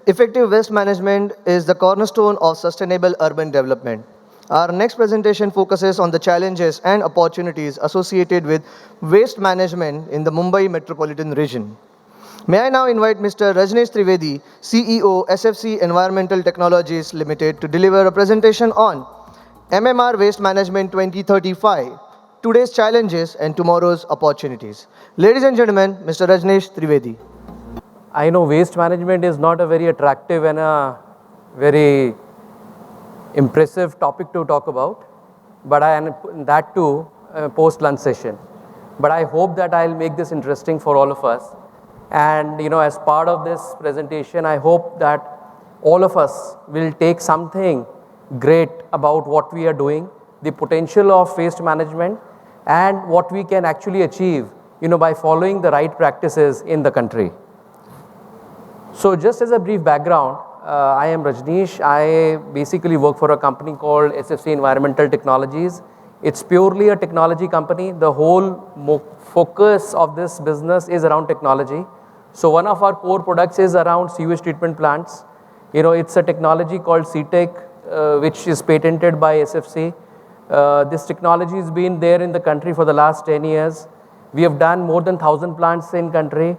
Effective waste management is the cornerstone of sustainable urban development. Our next presentation focuses on the challenges and opportunities associated with waste management in the Mumbai metropolitan region. May I now invite Mr. Rajnesh Trivedi, CEO, SFC Environmental Technologies Limited, to deliver a presentation on MMR Waste Management 2035, today's challenges and tomorrow's opportunities. Ladies and gentlemen, Mr. Rajnesh Trivedi. I know waste management is not a very attractive and a very impressive topic to talk about, but that too post lunch session. But I hope that I'll make this interesting for all of us. And as part of this presentation, I hope that all of us will take something great about what we are doing, the potential of waste management, and what we can actually achieve, by following the right practices in the country. So just as a brief background, I am Rajnesh. I basically work for a company called SFC Environmental Technologies. It's purely a technology company. The whole focus of this business is around technology. So one of our core products is around sewage treatment plants. It's a technology called CTEC, which is patented by SFC. This technology has been there in the country for the last 10 years. We have done more than 1,000 plants in country.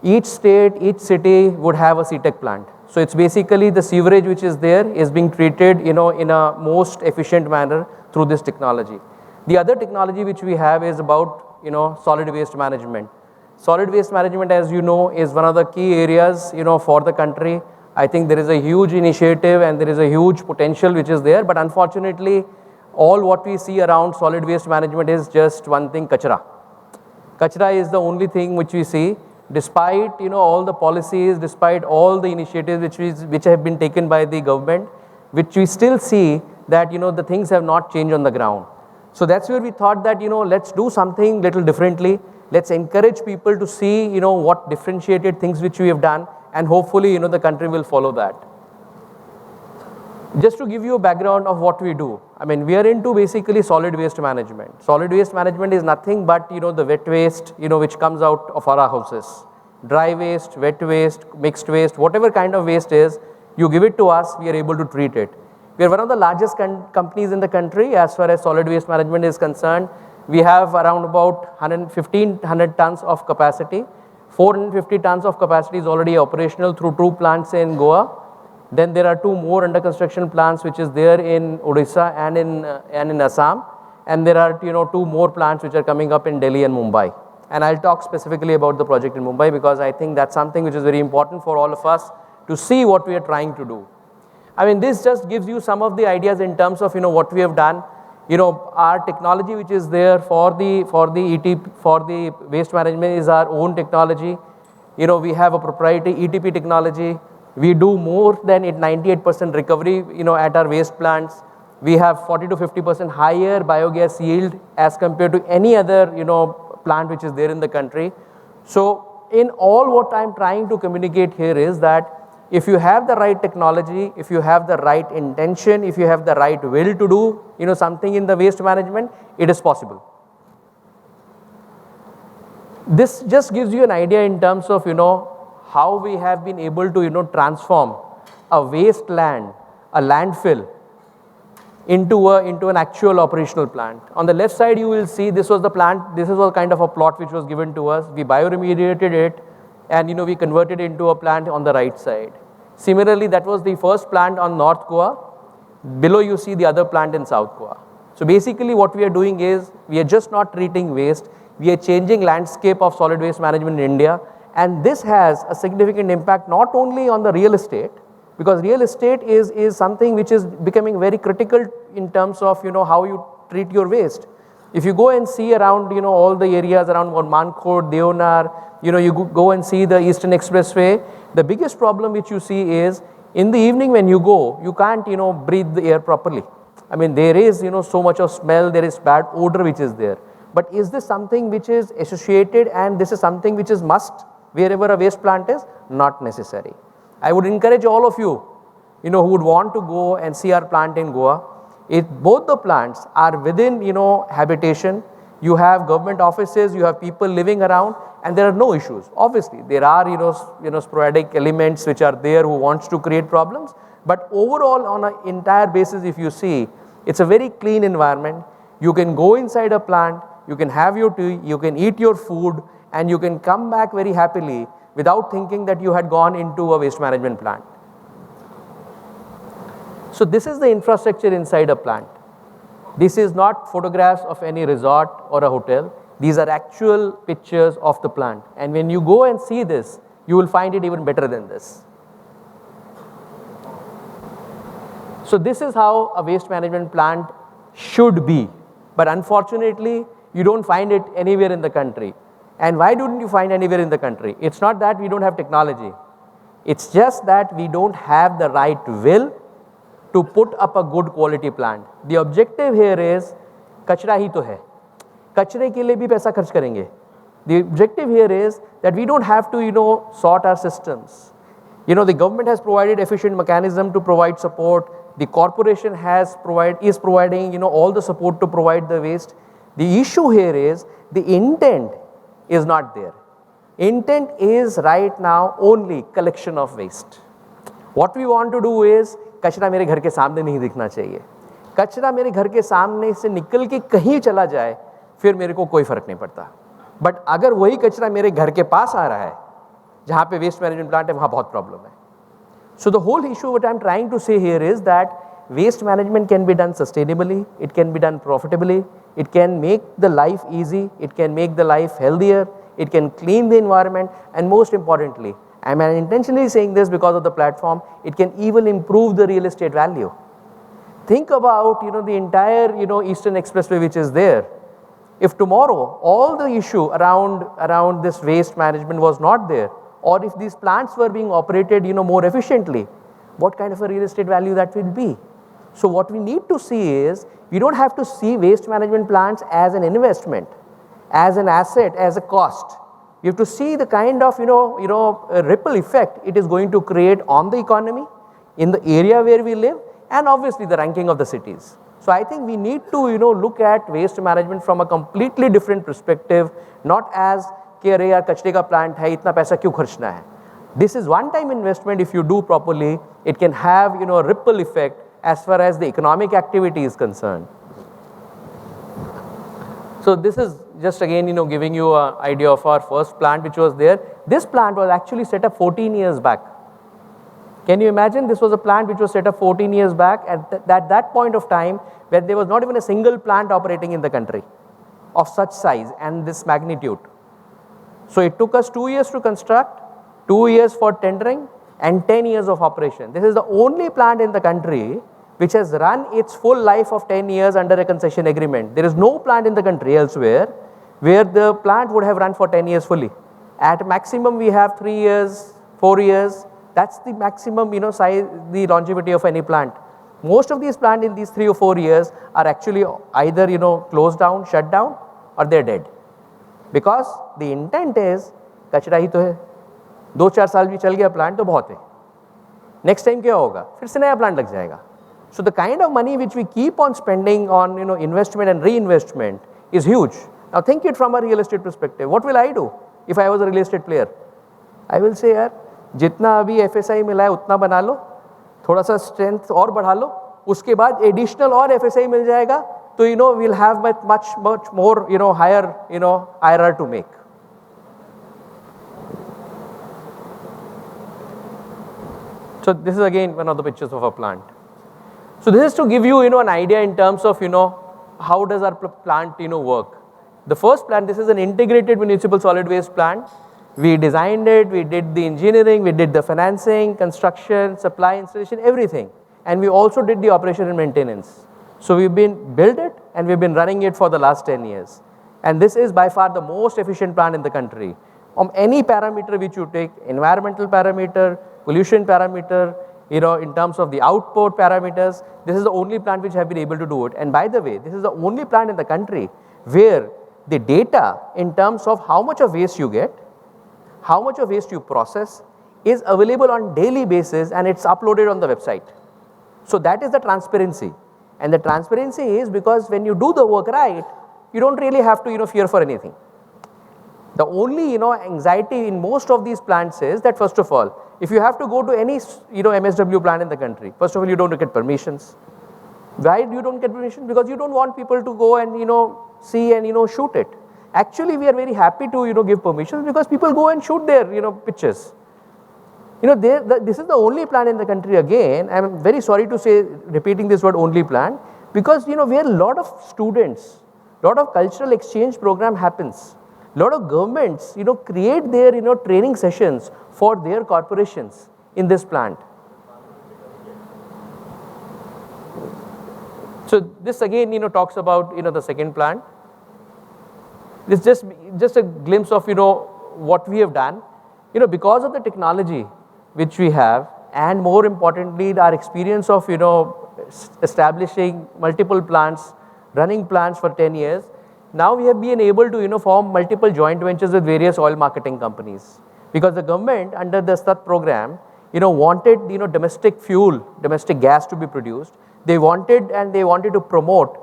Each state, each city would have a CTEC plant. So it's basically the sewerage which is there is being treated, in a most efficient manner through this technology. The other technology which we have is about, solid waste management. Solid waste management, as you know, is one of the key areas, for the country. I think there is a huge initiative and there is a huge potential which is there. But unfortunately, all what we see around solid waste management is just one thing, kachra. Kachra is the only thing which we see. Despite all the policies, despite all the initiatives which have been taken by the government, which we still see that the things have not changed on the ground. So that's where we thought that let's do something little differently. Let's encourage people to see what differentiated things which we have done, and hopefully the country will follow that. Just to give you a background of what we do, we are into basically solid waste management. Solid waste management is nothing but, the wet waste, which comes out of our houses. Dry waste, wet waste, mixed waste, whatever kind of waste is, you give it to us, we are able to treat it. We are one of the largest companies in the country as far as solid waste management is concerned. We have around about 1,500 tons of capacity. 450 tons of capacity is already operational through 2 plants in Goa. Then there are 2 more under construction plants which is there in Odisha and in Assam, and there are 2 more plants which are coming up in Delhi and Mumbai. And I'll talk specifically about the project in Mumbai because I think that's something which is very important for all of us to see what we are trying to do. This just gives you some of the ideas in terms of what we have done. Our technology which is there for the waste management is our own technology. We have a proprietary ETP technology. We do more than 98% recovery, at our waste plants. We have 40 to 50% higher biogas yield as compared to any other, plant which is there in the country. So in all what I'm trying to communicate here is that if you have the right technology, if you have the right intention, if you have the right will to do, something in the waste management, it is possible. This just gives you an idea in terms of, how we have been able to transform a wasteland, a landfill, into an actual operational plant. On the left side you will see this was the plant, this was kind of a plot which was given to us. We bioremediated it and we converted it into a plant on the right side. Similarly, that was the first plant on North Goa. Below you see the other plant in South Goa. So basically what we are doing is we are just not treating waste, we are changing landscape of solid waste management in India. And this has a significant impact not only on the real estate, because real estate is something which is becoming very critical in terms of how you treat your waste. If you go and see around all the areas around Mankod, Deonar, you go and see the Eastern Expressway, the biggest problem which you see is in the evening when you go, you can't breathe the air properly. There is so much of smell, there is bad odor which is there. But is this something which is associated and this is something which is must wherever a waste plant is? Not necessary. I would encourage all of you, who would want to go and see our plant in Goa. Both the plants are within, habitation. You have government offices, you have people living around, and there are no issues. Obviously, there are sporadic elements which are there who wants to create problems, but overall on an entire basis, if you see, it's a very clean environment. You can go inside a plant, you can have your tea, you can eat your food, and you can come back very happily without thinking that you had gone into a waste management plant. So this is the infrastructure inside a plant. This is not photographs of any resort or a hotel. These are actual pictures of the plant. And when you go and see this, you will find it even better than this. So this is how a waste management plant should be. But unfortunately, you don't find it anywhere in the country. And why don't you find anywhere in the country? It's not that we don't have technology. It's just that we don't have the right will to put up a good quality plant. The objective here is, कचरा ही तो है, कचरे के लिए भी पैसा खर्च करेंगे. The objective here is that we don't have to, sort our systems. The government has provided efficient mechanism to provide support. The corporation is providing, all the support to provide the waste. The issue here is the intent is not there. Intent is right now only collection of waste. What we want to do is, कचरा मेरे घर के सामने नहीं दिखना चाहिए. कचरा मेरे घर के सामने से निकल के कहीं चला जाए, फिर मेरे को कोई फर्क नहीं पड़ता. बट अगर वही कचरा मेरे घर के पास आ रहा है, जहाँ पे वेस्ट मैनेजमेंट प्लांट है, वहाँ बहुत प्रॉब्लम है. So the whole issue what I'm trying to say here is that waste management can be done sustainably, it can be done profitably, it can make the life easy, it can make the life healthier, it can clean the environment, and most importantly, I'm intentionally saying this because of the platform, it can even improve the real estate value. Think about, the entire, Eastern Expressway which is there. If tomorrow all the issue around this waste management was not there, or if these plants were being operated, more efficiently, what kind of a real estate value that will be? So what we need to see is, we don't have to see waste management plants as an investment, as an asset, as a cost. You have to see the kind of, ripple effect it is going to create on the economy, in the area where we live, and obviously the ranking of the cities. So I think we need to, look at waste management from a completely different perspective, not as कि अरे यार कचरे का plant है, इतना पैसा क्यों खर्चना है. This is one time investment. If you do properly, it can have a ripple effect as far as the economic activity is concerned. So this is just again giving you an idea of our first plant which was there. This plant was actually set up 14 years back. Can you imagine? This was a plant which was set up 14 years back at that point of time, where there was not even a single plant operating in the country of such size and this magnitude. So it took us 2 years to construct, 2 years for tendering, and 10 years of operation. This is the only plant in the country which has run its full life of 10 years under a concession agreement. There is no plant in the country elsewhere where the plant would have run for 10 years fully. At maximum we have 3 years, 4 years. That's the maximum size, the longevity of any plant. Most of these plants in these 3 or 4 years are actually either closed down, shut down, or they're dead. Because the intent is, कचरा ही तो है, 2-4 साल भी चल गया plant तो बहुत है, नेक्स्ट टाइम क्या होगा, फिर से नया प्लांट लग जाएगा. So the kind of money which we keep on spending on investment and reinvestment is huge. Now think it from a real estate perspective. What will I do if I was a real estate player? I will say यार जितना अभी FSI मिला है उतना बना लो, थोड़ा सा strength और बढ़ा लो, उसके बाद एडिशनल और FSI मिल जाएगा, तो we'll have much more higher IRR to make. So this is again one of the pictures of a plant. So this is to give you an idea in terms of how does our plant work. The first plant, this is an integrated municipal solid waste plant. We designed it, we did the engineering, we did the financing, construction, supply, installation, everything, and we also did the operation and maintenance. So we've been built it and we've been running it for the last 10 years. And this is by far the most efficient plant in the country. On any parameter which you take, environmental parameter, pollution parameter, in terms of the output parameters, this is the only plant which have been able to do it. And by the way, this is the only plant in the country where the data in terms of how much of waste you get, how much of waste you process is available on daily basis and it's uploaded on the website. So that is the transparency. And the transparency is because when you do the work right, you don't really have to fear for anything. The only, anxiety in most of these plants is that, first of all, if you have to go to any, MSW plant in the country, first of all, you don't get permissions. Why you don't get permission? Because you don't want people to go and, see and, shoot it. Actually, we are very happy to, give permissions because people go and shoot their, pictures. This is the only plant in the country again. I'm very sorry to say, repeating this word only plant, because, where a lot of students, lot of cultural exchange program happens. Lot of governments, create their, training sessions for their corporations in this plant. So this again, talks about, the second plant. This just a glimpse of, what we have done. Because of the technology which we have, and more importantly, our experience of, establishing multiple plants, running plants for 10 years, now we have been able to, form multiple joint ventures with various oil marketing companies. Because the government under the STAT program, wanted, domestic fuel, domestic gas to be produced. They wanted to promote,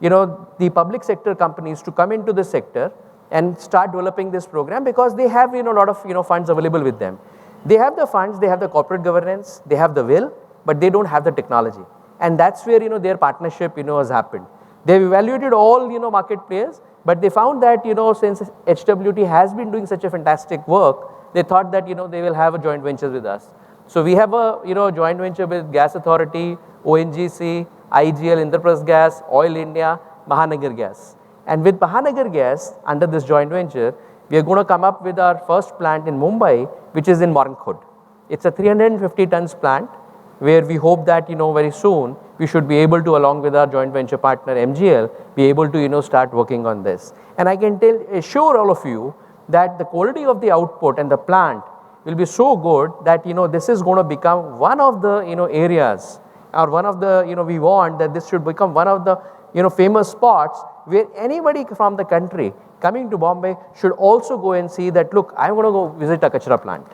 the public sector companies to come into this sector and start developing this program, because they have, a lot of, funds available with them. They have the funds, they have the corporate governance, they have the will, but they don't have the technology. And that's where, their partnership, has happened. They've evaluated all, market players, but they found that, since HWT has been doing such a fantastic work, they thought that, they will have a joint venture with us. So we have a, joint venture with Gas Authority, ONGC, IGL, Indraprasth Gas, Oil India, Mahanagar Gas. And with Mahanagar Gas, under this joint venture, we are going to come up with our first plant in Mumbai, which is in Morankhod. It's a 350 tons plant, where we hope that, very soon, we should be able to, along with our joint venture partner MGL, be able to, start working on this. And I can assure all of you that the quality of the output and the plant will be so good that, this is going to become one of the, areas, or one of the, we want that this should become one of the, famous spots where anybody from the country coming to Bombay should also go and see that, look, I'm going to go visit a kachra plant.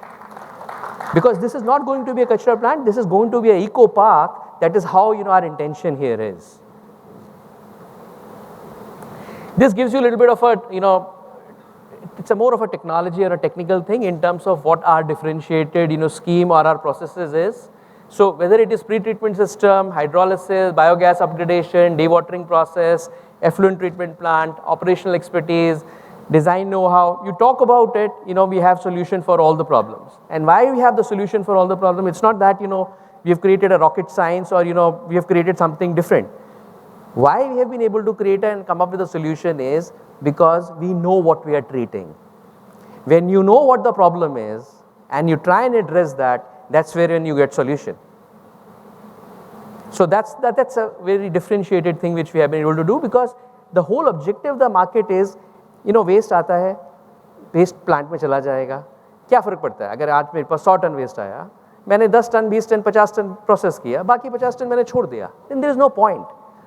Because this is not going to be a kachra plant, this is going to be an eco park. That is how, our intention here is. This gives you a little bit of a, it's a more of a technology or a technical thing in terms of what our differentiated, scheme or our processes is. So whether it is pre-treatment system, hydrolysis, biogas upgradation, dewatering process, effluent treatment plant, operational expertise, design know-how, you talk about it, we have solution for all the problems. And why we have the solution for all the problems? It's not that, we have created a rocket science or, we have created something different. Why we have been able to create and come up with a solution is because we know what we are treating. When you know what the problem is and you try and address that, that's where when you get solution. So that's a very differentiated thing which we have been able to do, because the whole objective of the market is, waste आता है, waste plant में चला जाएगा, क्या फर्क पड़ता है? अगर आज मेरे पास 100 टन waste आया, मैंने 10 टन, 20 टन, 50 टन process किया, बाकी 50 टन मैंने छोड़ दिया, then there is no point.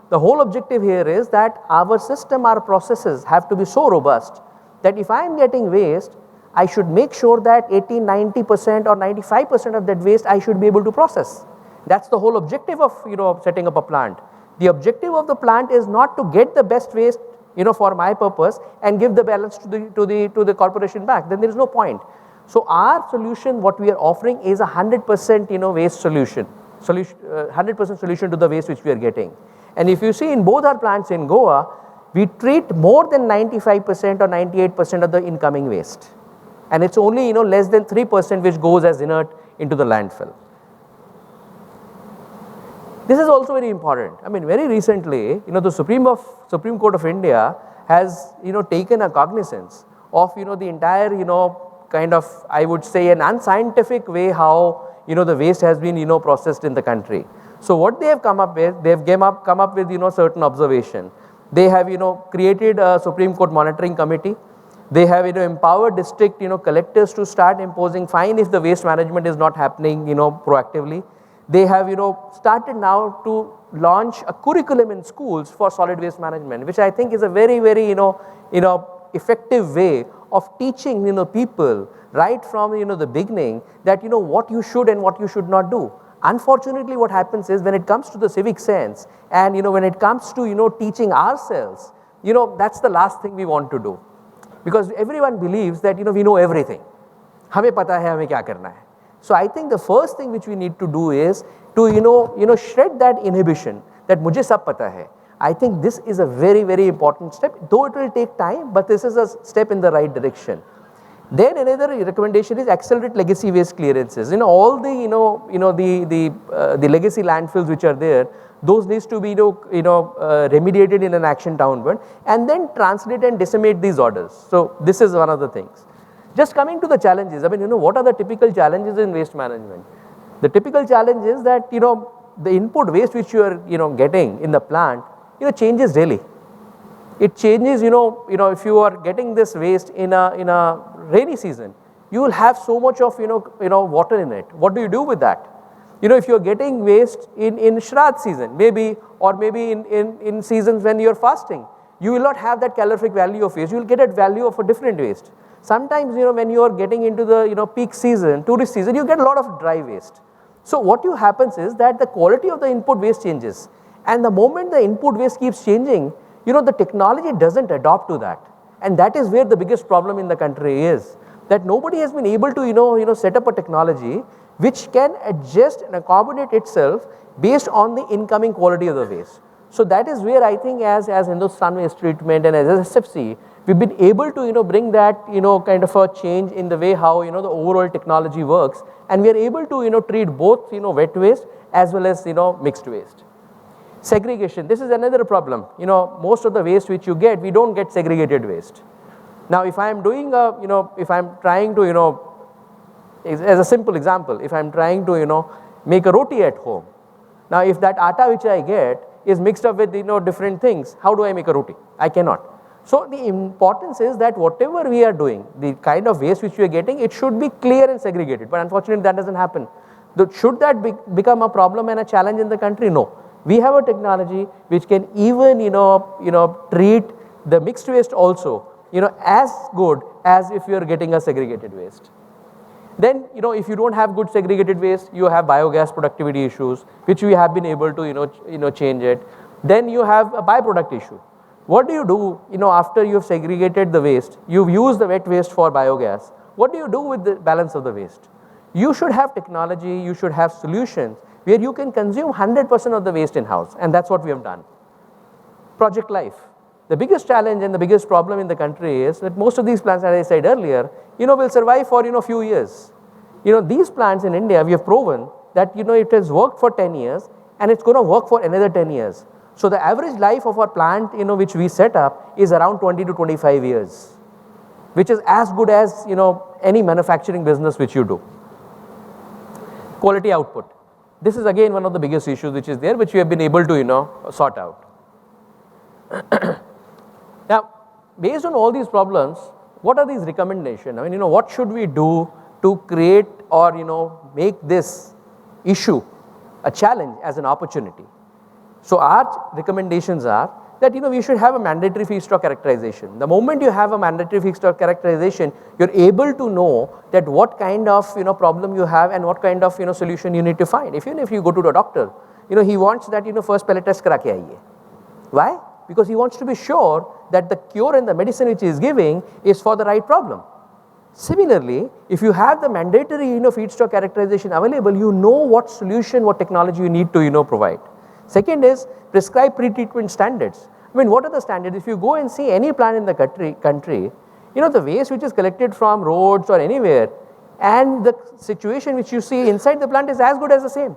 The whole objective here is that our system, our processes have to be so robust that if I am getting waste, I should make sure that 80, 90% or 95% of that waste I should be able to process. That's the whole objective of, setting up a plant. The objective of the plant is not to get the best waste, for my purpose and give the balance to the corporation back. Then there is no point. So our solution, what we are offering is 100%, waste solution, 100% solution to the waste which we are getting. And if you see in both our plants in Goa, we treat more than 95% or 98% of the incoming waste. And it's only, less than 3% which goes as inert into the landfill. This is also very important. I mean, very recently, the Supreme Court of India has, taken a cognizance of, the entire, kind of, I would say, an unscientific way how, the waste has been, processed in the country. So what they have come up with, they have come up with, certain observation. They have, created a Supreme Court monitoring committee. They have, empowered district, collectors to start imposing fine if the waste management is not happening, proactively. They have, started now to launch a curriculum in schools for solid waste management, which I think is a very, very, effective way of teaching, people right from, the beginning that, what you should and what you should not do. Unfortunately, what happens is when it comes to the civic sense and, when it comes to, teaching ourselves, that's the last thing we want to do. because everyone believes that we know everything. हमें पता है हमें क्या करना है. So I think the first thing which we need to do is to shred that inhibition that मुझे सब पता है. I think this is a very, very important step, though it will take time, but this is a step in the right direction. Then another recommendation is accelerate legacy waste clearances. All the legacy landfills which are there, those needs to be remediated in an action downward, and then translate and disseminate these orders. So this is one of the things. Just coming to the challenges, what are the typical challenges in waste management? The typical challenge is that the input waste which you are getting in the plant changes daily. It changes, if you are getting this waste in a rainy season, you will have so much of water in it. What do you do with that? If you are getting waste in Shraddh season, maybe in seasons when you are fasting, you will not have that calorific value of waste. You will get a value of a different waste. Sometimes when you are getting into the peak season, tourist season, you get a lot of dry waste. So what happens is that the quality of the input waste changes, and the moment the input waste keeps changing, the technology doesn't adapt to that, and that is where the biggest problem in the country is, that nobody has been able to set up a technology which can adjust and accommodate itself based on the incoming quality of the waste. So that is where I think as Hindustan Waste Treatment and as SFC, we've been able to bring that kind of a change in the way how the overall technology works, and we are able to treat both wet waste as well as mixed waste. Segregation, this is another problem. Most of the waste which you get, we don't get segregated waste. Now if I am doing if I am trying to as a simple example, if I am trying to make a roti at home, now if that atta which I get is mixed up with different things, how do I make a roti? I cannot. So the importance is that whatever we are doing, the kind of waste which we are getting, it should be clear and segregated, but unfortunately that doesn't happen. Should that become a problem and a challenge in the country? No. We have a technology which can even treat the mixed waste also as good as if you are getting a segregated waste. Then if you don't have good segregated waste, you have biogas productivity issues which we have been able to change it. Then you have a byproduct issue. What do you do after you have segregated the waste? You've used the wet waste for biogas. What do you do with the balance of the waste? You should have technology, you should have solutions where you can consume 100% of the waste in-house, and that's what we have done. Project Life. The biggest challenge and the biggest problem in the country is that most of these plants, as I said earlier, will survive for few years. These plants in India, we have proven that it has worked for 10 years and it's going to work for another 10 years. So the average life of our plant which we set up is around 20 to 25 years, which is as good as any manufacturing business which you do. Quality output. This is again one of the biggest issues which is there, which we have been able to sort out. Now, based on all these problems, what are these recommendations? What should we do to create or make this issue a challenge as an opportunity? So our recommendations are that we should have a mandatory feedstock characterization. The moment you have a mandatory feedstock characterization, you're able to know that what kind of problem you have and what kind of solution you need to find. If you go to the doctor, he wants that first pellet test kara ke aiye. Why? Because he wants to be sure that the cure and the medicine which he is giving is for the right problem. Similarly, if you have the mandatory feedstock characterization available, you know what solution, what technology you need to provide. Second is prescribe pre-treatment standards. What are the standards? If you go and see any plant in the country, the waste which is collected from roads or anywhere, and the situation which you see inside the plant is as good as the same.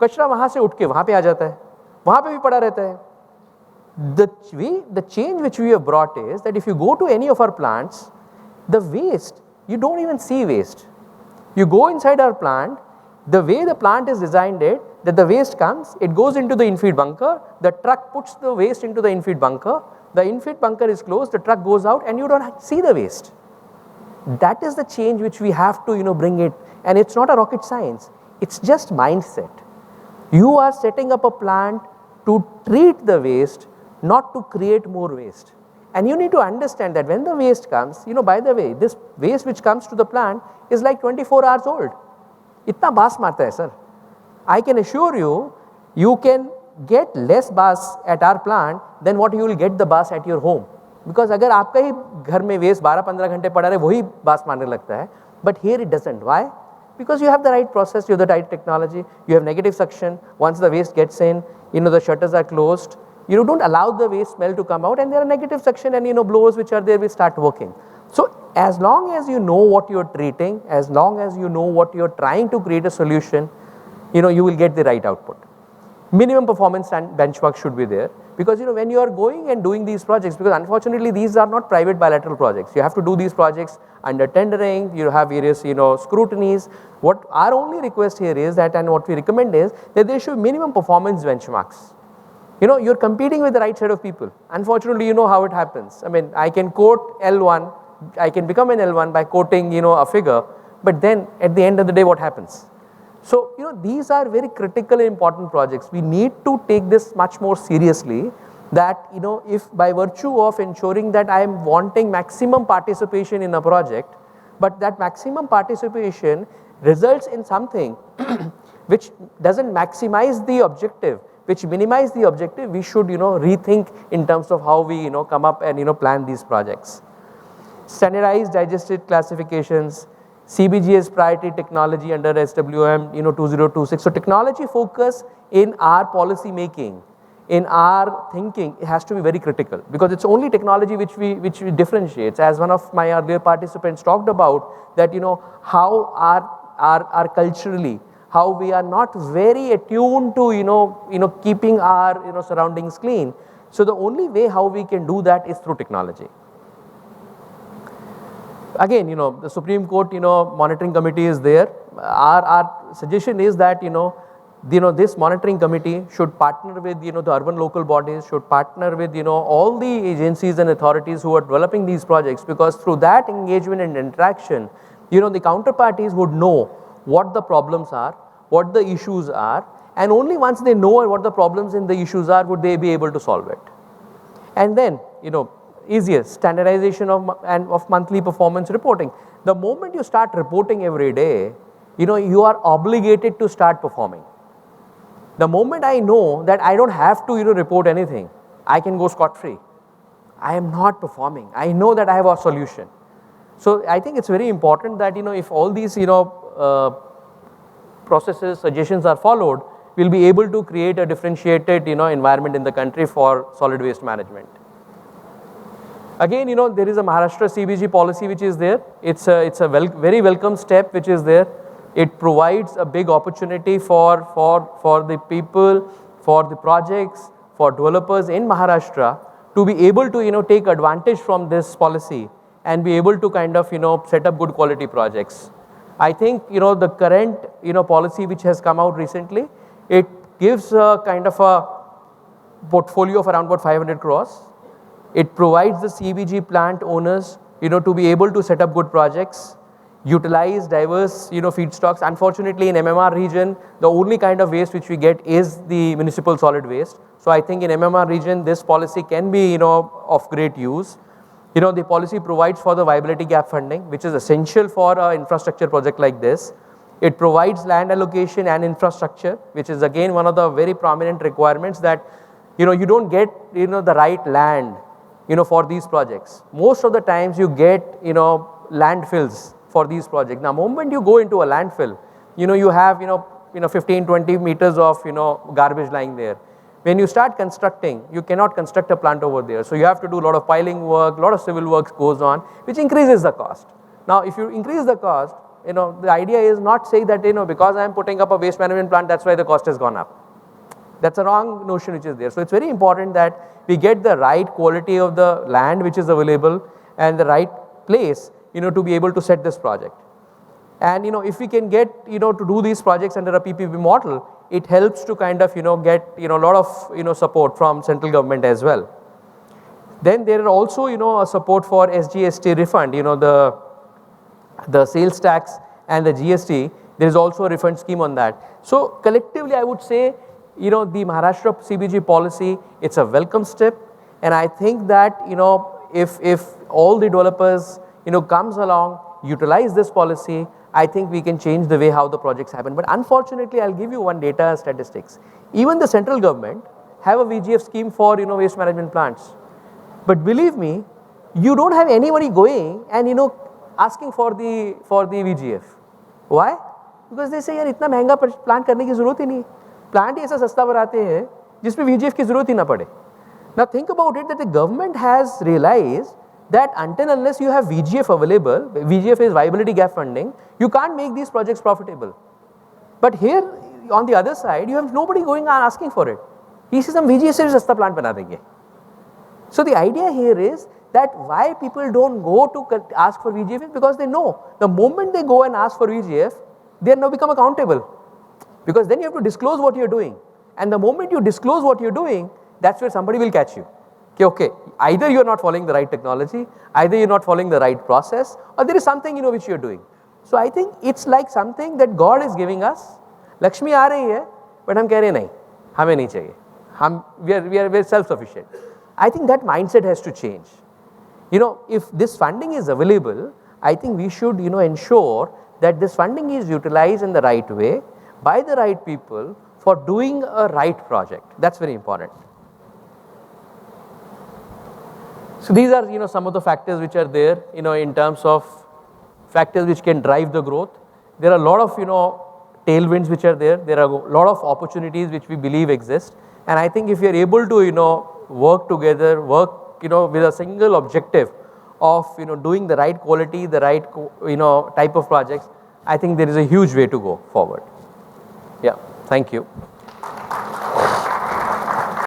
कचरा वहाँ से उठ के वहाँ पे आ जाता है, वहाँ पे भी पड़ा रहता है. The change which we have brought is that if you go to any of our plants, the waste, you don't even see waste. You go inside our plant, the way the plant is designed that the waste comes, it goes into the infeed bunker, the truck puts the waste into the infeed bunker, the infeed bunker is closed, the truck goes out and you don't see the waste. That is the change which we have to bring it, and it's not a rocket science, it's just mindset. You are setting up a plant to treat the waste, not to create more waste. And you need to understand that when the waste comes, by the way, this waste which comes to the plant is like 24 hours old. Itna baas marta hai, sir. I can assure you, you can get less bass at our plant than what you will get the bass at your home. because अगर आपका ही घर में waste 12-15 घंटे पड़ा रहे वही बास मारने लगता है, but here it doesn't. Why? Because you have the right process, you have the right technology, you have negative suction. Once the waste gets in, the shutters are closed, you don't allow the waste smell to come out, and there are negative suction and blowers which are there will start working. So as long as you know what you're treating, as long as you know what you're trying to create a solution, you will get the right output. Minimum performance and benchmark should be there, because when you are going and doing these projects, because unfortunately these are not private bilateral projects, you have to do these projects under tendering, you have various scrutinies. What our only request here is that, and what we recommend is that there should be minimum performance benchmarks. You're competing with the right set of people. Unfortunately, you know how it happens. I mean, I can quote L1, I can become an L1 by quoting a figure, but then at the end of the day what happens? So, these are very critical and important projects. We need to take this much more seriously, that, if by virtue of ensuring that I am wanting maximum participation in a project, but that maximum participation results in something which doesn't maximize the objective, which minimize the objective, we should, rethink in terms of how we, come up and, plan these projects. Standardized digested classifications, CBGS priority technology under SWM 2026. So technology focus in our policy making, in our thinking, it has to be very critical, because it's only technology which we differentiates. As one of my earlier participants talked about, that how our culturally, how we are not very attuned to keeping our surroundings clean. So the only way how we can do that is through technology. Again, the Supreme Court, monitoring committee is there. Our suggestion is that, this monitoring committee should partner with, the urban local bodies, should partner with, all the agencies and authorities who are developing these projects, because through that engagement and interaction, the counterparties would know what the problems are, what the issues are, and only once they know what the problems and the issues are, would they be able to solve it. And then, easiest standardization of monthly performance reporting. The moment you start reporting every day, you are obligated to start performing. The moment I know that I don't have to report anything, I can go scot-free. I am not performing. I know that I have a solution. So I think it's very important that if all these processes, suggestions are followed, we'll be able to create a differentiated environment in the country for solid waste management. Again, there is a Maharashtra CBG policy which is there. It's a very welcome step which is there. It provides a big opportunity for the people, for the projects, for developers in Maharashtra to be able to take advantage from this policy and be able to kind of set up good quality projects. I think the current policy which has come out recently, it gives a kind of a portfolio of around about 500 crores. It provides the CBG plant owners, to be able to set up good projects, utilize diverse, feedstocks. Unfortunately, in MMR region, the only kind of waste which we get is the municipal solid waste. So I think in MMR region, this policy can be, of great use. The policy provides for the viability gap funding, which is essential for an infrastructure project like this. It provides land allocation and infrastructure, which is again one of the very prominent requirements, that, you don't get, the right land, for these projects. Most of the times you get, landfills for these projects. Now, moment you go into a landfill, you have, 15, 20 meters of, garbage lying there. When you start constructing, you cannot construct a plant over there. So you have to do a lot of piling work, a lot of civil works goes on, which increases the cost. Now, if you increase the cost, the idea is not say that, because I am putting up a waste management plant, that's why the cost has gone up. That's a wrong notion which is there. So it's very important that we get the right quality of the land which is available and the right place, to be able to set this project. And if we can get to do these projects under a PPP model, it helps to kind of get a lot of support from central government as well. Then there are also a support for SGST refund, the sales tax and the GST. There is also a refund scheme on that. So collectively, I would say, the Maharashtra CBG policy, it's a welcome step, and I think that if all the developers comes along, utilize this policy, I think we can change the way how the projects happen. But unfortunately, I'll give you one data statistics. Even the central government have a VGF scheme for waste management plants. But believe me, you don't have anybody going and asking for the VGF. Why? Because they say यार इतना महंगा plant करने की जरूरत ही नहीं, plant ही ऐसा सस्ता बनाते हैं जिसमें VGF की जरूरत ही ना पड़े. Now think about it that the government has realized that until unless you have VGF available, VGF is viability gap funding, you can't make these projects profitable. But here on the other side, you have nobody going and asking for it. He says हम VGF से भी सस्ता plant बना देंगे. So the idea here is that why people don't go to ask for VGF is because they know the moment they go and ask for VGF, they now become accountable. Because then you have to disclose what you're doing. And the moment you disclose what you're doing, that's where somebody will catch you. Okay, either you're not following the right technology, either you're not following the right process, or there is something which you're doing. So I think it's like something that God is giving us. Lakshmi aa rahi hai, but hum keh rahe nahi, hame nahi chahiye. We are self-sufficient. I think that mindset has to change. If this funding is available, I think we should, ensure that this funding is utilized in the right way by the right people for doing a right project. That's very important. So these are, some of the factors which are there, in terms of factors which can drive the growth. There are a lot of, tailwinds which are there. There are a lot of opportunities which we believe exist. And I think if we are able to, work together, work, with a single objective of, doing the right quality, the right, type of projects, I think there is a huge way to go forward. Yeah, thank you.